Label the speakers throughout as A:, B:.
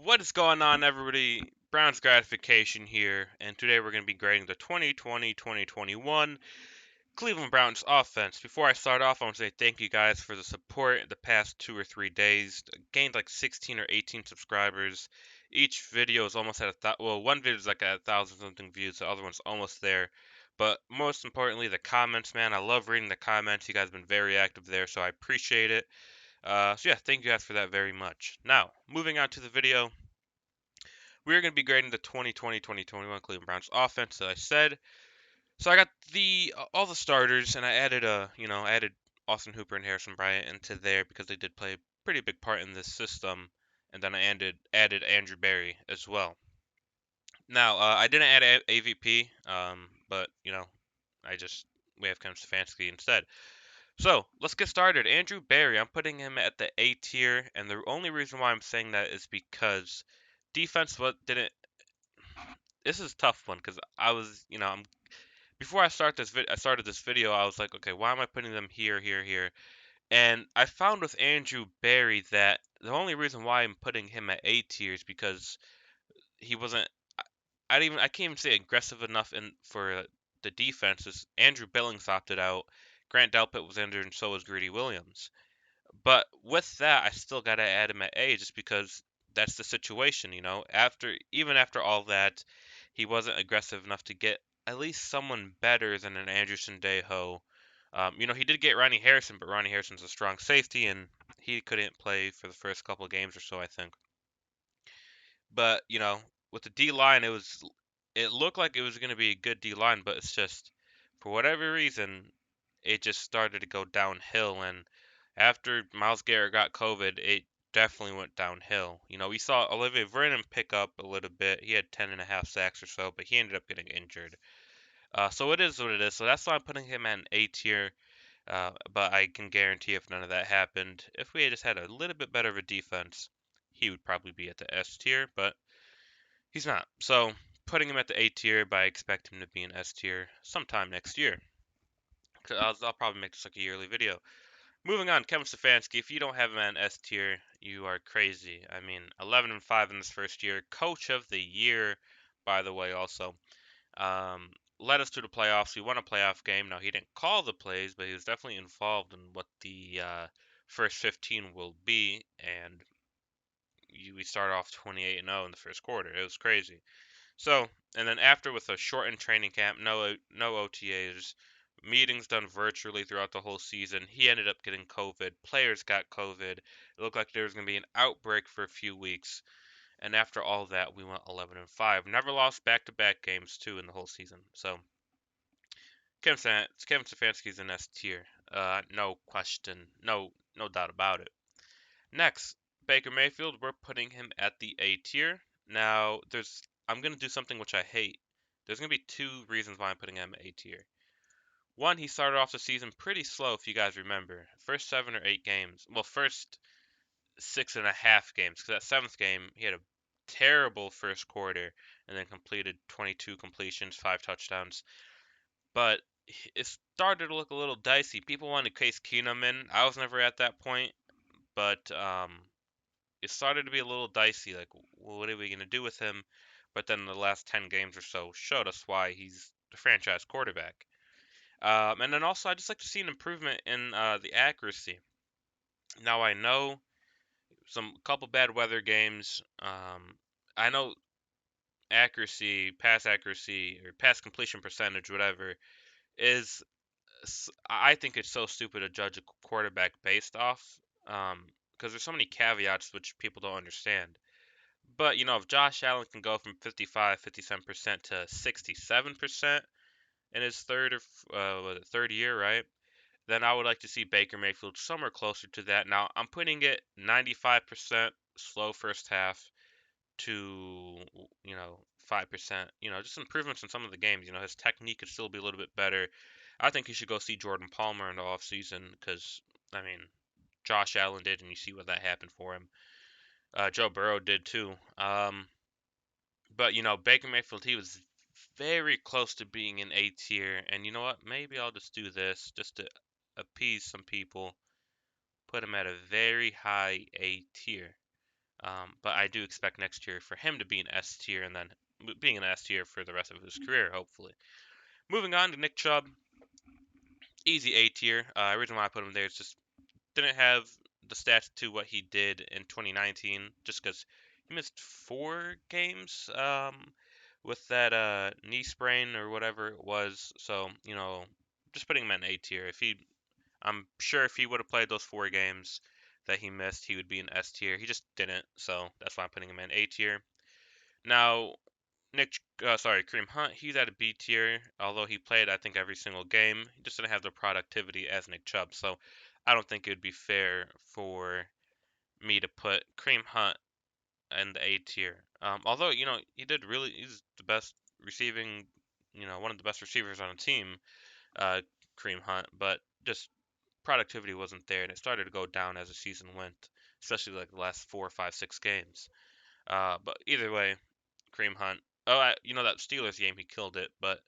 A: What is going on, everybody? Brown's Gratification here, and today we're going to be grading the 2020-2021 Cleveland Browns offense. Before I start off, I want to say thank you guys for the support in the past 2 or 3 days. Gained like 16 or 18 subscribers. Each video is almost at one video is like at 1,000 something views, the other one's almost there. But most importantly, the comments, man. I love reading the comments. You guys have been very active there, so I appreciate it. So yeah, thank you guys for that very much. Now, moving on to the video. We're going to be grading the 2020-2021 Cleveland Browns offense, as I said. So I got all the starters, and I added Austin Hooper and Harrison Bryant into there because they did play a pretty big part in this system. And then I added Andrew Berry as well. Now I didn't add AVP, but we have Kevin Stefanski instead. So let's get started. Andrew Berry, I'm putting him at the A tier, and the only reason why I'm saying that is because defense what didn't this is a tough one because I was, before I started this video, I was like, okay, why am I putting them here, here, here? And I found with Andrew Berry that the only reason why I'm putting him at A tier is because he wasn't. I can't even say aggressive enough in for the defenses. Andrew Billings opted out. Grant Delpit was injured, and so was Greedy Williams. But with that, I still gotta add him at A just because that's the situation, After all that, he wasn't aggressive enough to get at least someone better than an Anderson Dejo. He did get Ronnie Harrison, but Ronnie Harrison's a strong safety, and he couldn't play for the first couple of games or so, I think. But with the D line, it looked like it was gonna be a good D line, but it's just for whatever reason, it just started to go downhill. And after Myles Garrett got COVID, it definitely went downhill. We saw Olivier Vernon pick up a little bit. He had 10.5 sacks or so, but he ended up getting injured. So it is what it is. So that's why I'm putting him at an A tier. But I can guarantee if none of that happened, if we had just had a little bit better of a defense, he would probably be at the S tier, but he's not. So putting him at the A tier, but I expect him to be an S tier sometime next year. I'll probably make this like a yearly video. Moving on, Kevin Stefanski. If you don't have him at an S tier, you are crazy. I mean, 11-5 in this first year, Coach of the Year, by the way. Also, led us to the playoffs. We won a playoff game. Now he didn't call the plays, but he was definitely involved in what the first 15 will be. And we started off 28-0 in the first quarter. It was crazy. So, and then after with a shortened training camp, no OTAs, meetings done virtually throughout the whole season. He ended up getting COVID. Players got COVID. It looked like there was going to be an outbreak for a few weeks. And after all that, we went 11-5. Never lost back-to-back games too in the whole season. So Kevin Stefanski's in S tier. No question, no doubt about it. Next, Baker Mayfield. We're putting him at the A tier. Now, I'm gonna do something which I hate. There's gonna be two reasons why I'm putting him at A tier. One, he started off the season pretty slow, if you guys remember. First 7 or 8 games. Well, first 6.5 games, because that seventh game he had a terrible first quarter and then completed 22 completions, 5 touchdowns. But it started to look a little dicey. People wanted Case Keenum in. I was never at that point, but it started to be a little dicey. Like, what are we going to do with him? But then the last 10 games or so showed us why he's the franchise quarterback. And then also, I just like to see an improvement in the accuracy. Now, I know some couple bad weather games. I know pass accuracy, or pass completion percentage, whatever, is. I think it's so stupid to judge a quarterback based off, because there's so many caveats which people don't understand. But if Josh Allen can go from 55, 57% to 67% in his third year, right? Then I would like to see Baker Mayfield somewhere closer to that. Now I'm putting it 95% slow first half to 5%. Just improvements in some of the games. His technique could still be a little bit better. I think he should go see Jordan Palmer in the offseason because I mean Josh Allen did, and you see what that happened for him. Joe Burrow did too. But Baker Mayfield, he was very close to being an A tier, and you know what? Maybe I'll just do this just to appease some people. Put him at a very high A tier. But I do expect next year for him to be an S tier and then being an S tier for the rest of his career, hopefully. Moving on to Nick Chubb, easy A tier. Reason why I put him there is just didn't have the stats to what he did in 2019, just because he missed 4 games with that knee sprain or whatever it was. So just putting him at an A tier. I'm sure if he would have played those 4 games that he missed, he would be an S tier. He just didn't, so that's why I'm putting him in A tier. Now, Kareem Hunt, he's at a B tier, although he played, I think, every single game. He just didn't have the productivity as Nick Chubb, so I don't think it would be fair for me to put Kareem Hunt in the A tier. Although, he's the best receiving, one of the best receivers on the team, uh, Kareem Hunt, but just productivity wasn't there, and it started to go down as the season went, especially like the last 4, 5, 6 games. But either way, Kareem Hunt. Oh, that Steelers game, he killed it, but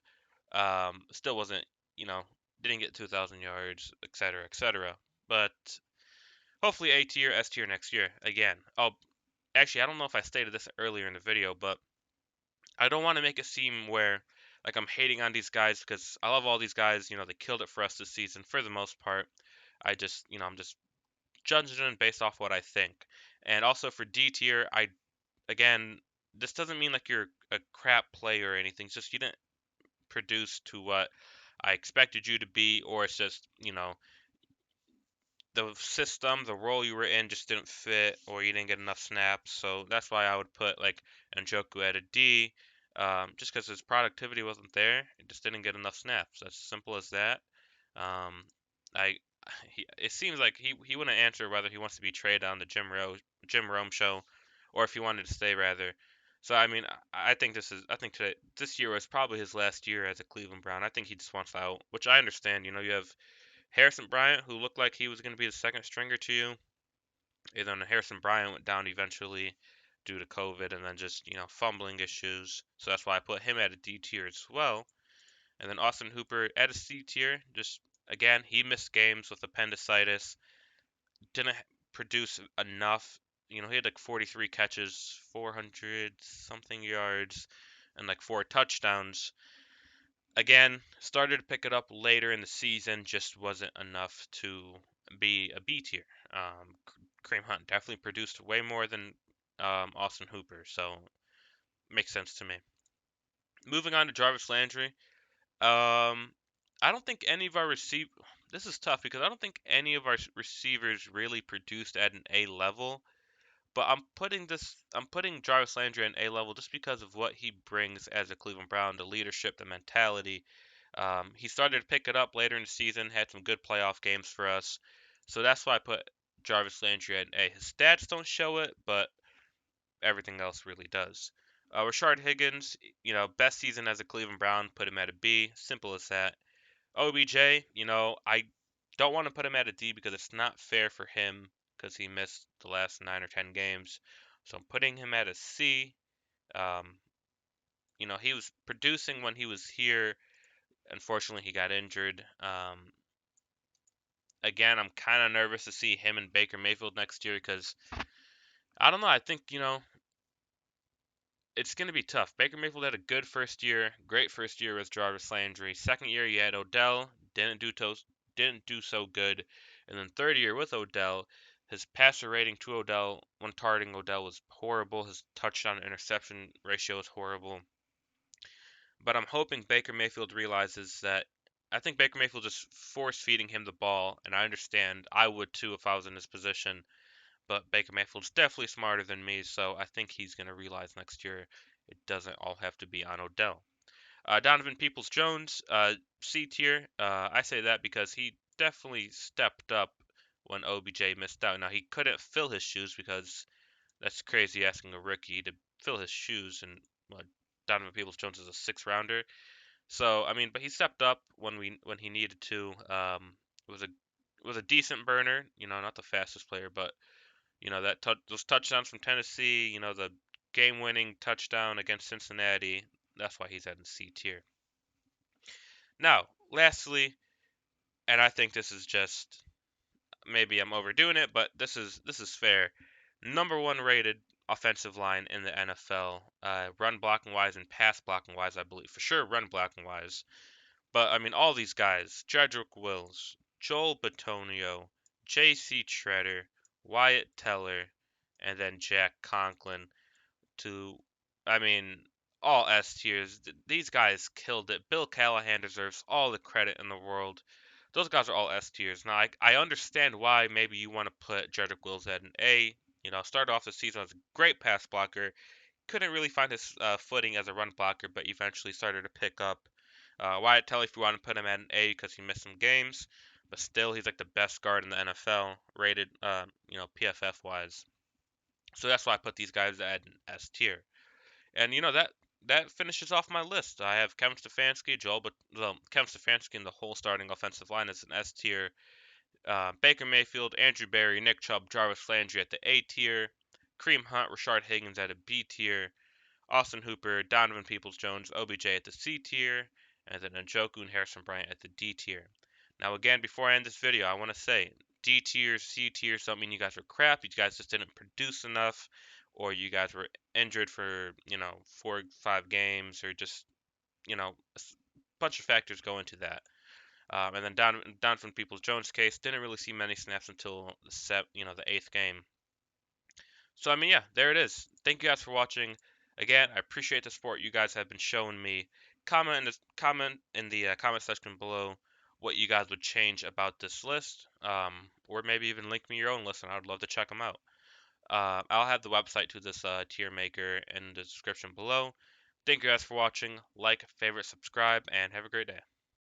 A: still wasn't, didn't get 2,000 yards, etc., etc. But hopefully A tier, S tier next year. Again, actually, I don't know if I stated this earlier in the video, but I don't want to make it seem where like I'm hating on these guys because I love all these guys. They killed it for us this season for the most part. I'm just judging them based off what I think. And also for D tier, again, this doesn't mean like you're a crap player or anything. It's just you didn't produce to what I expected you to be, or it's just, the system, the role you were in just didn't fit, or you didn't get enough snaps. So that's why I would put like Njoku at a D, just because his productivity wasn't there. He just didn't get enough snaps. As simple as that. Um, I it seems like he wouldn't answer whether he wants to be traded on the Jim Rome show, or if he wanted to stay rather. So I mean, I think this year was probably his last year as a Cleveland Brown. I think he just wants out, which I understand. You have Harrison Bryant, who looked like he was going to be the second stringer to you, and then Harrison Bryant went down eventually due to COVID and then just, fumbling issues. So that's why I put him at a D tier as well. And then Austin Hooper at a C tier. Just, again, he missed games with appendicitis. Didn't produce enough. He had like 43 catches, 400 something yards, and like 4 touchdowns. Again, started to pick it up later in the season, just wasn't enough to be a B tier. Kareem Hunt definitely produced way more than Austin Hooper, so makes sense to me. Moving on to Jarvis Landry. I don't think any of our receive. This is tough because I don't think any of our receivers really produced at an A level. But I'm putting Jarvis Landry at an A level just because of what he brings as a Cleveland Brown, the leadership, the mentality. He started to pick it up later in the season, had some good playoff games for us. So that's why I put Jarvis Landry at an A. His stats don't show it, but everything else really does. Rashard Higgins, best season as a Cleveland Brown, put him at a B. Simple as that. OBJ, I don't want to put him at a D because it's not fair for him because he missed the last 9 or 10 games. So I'm putting him at a C. Um, he was producing when he was here. Unfortunately, he got injured. Again, I'm kind of nervous to see him and Baker Mayfield next year because I don't know. I think it's going to be tough. Baker Mayfield had a good first year, great first year with Jarvis Landry. Second year, you had Odell, didn't do so good, and then third year with Odell, his passer rating to Odell when targeting Odell was horrible. His touchdown to interception ratio is horrible. But I'm hoping Baker Mayfield realizes that. I think Baker Mayfield just force feeding him the ball, and I understand I would too if I was in his position. But Baker Mayfield's definitely smarter than me, so I think he's going to realize next year it doesn't all have to be on Odell. Donovan Peoples-Jones, C tier. I say that because he definitely stepped up when OBJ missed out. Now, he couldn't fill his shoes because that's crazy asking a rookie to fill his shoes, and Donovan Peoples-Jones is a six-rounder. So, I mean, but he stepped up when he needed to. Was a was a decent burner, not the fastest player, but those touchdowns from Tennessee, the game-winning touchdown against Cincinnati. That's why he's at the C tier. Now, lastly, and I think this is just maybe I'm overdoing it, but this is fair. Number one rated offensive line in the NFL, run blocking wise and pass blocking wise, I believe. For sure, run blocking wise. But, I mean, all these guys, Jedrick Wills, Joel Bitonio, J.C. Treader, Wyatt Teller, and then Jack Conklin to, I mean, all S tiers. These guys killed it. Bill Callahan deserves all the credit in the world. Those guys are all S tiers. Now, I understand why maybe you want to put Jedrick Wills at an A. You know, started off the season as a great pass blocker. Couldn't really find his footing as a run blocker, but eventually started to pick up. Wyatt Teller, if you want to put him at an A because he missed some games, but still he's like the best guard in the NFL, rated, PFF wise. So that's why I put these guys at an S tier. And that finishes off my list. I have Kevin Stefanski, Kevin Stefanski and the whole starting offensive line is an S tier. Baker Mayfield, Andrew Berry, Nick Chubb, Jarvis Landry at the A tier. Kareem Hunt, Rashard Higgins at a B tier. Austin Hooper, Donovan Peoples-Jones, OBJ at the C tier, and then Njoku and Harrison Bryant at the D tier. Now, again, before I end this video, I want to say D tier, C tier don't mean you guys were crap. You guys just didn't produce enough, or you guys were injured for 4 or 5 games, or just a bunch of factors go into that. And then Donovan Peoples-Jones' case didn't really see many snaps until the 8th game. So, I mean, yeah, there it is. Thank you guys for watching. Again, I appreciate the support you guys have been showing me. Comment in the comment section below what you guys would change about this list, or maybe even link me your own list, and I would love to check them out. I'll have the website to this tier maker in the description below. Thank you guys for watching. Like, favorite, subscribe, and have a great day.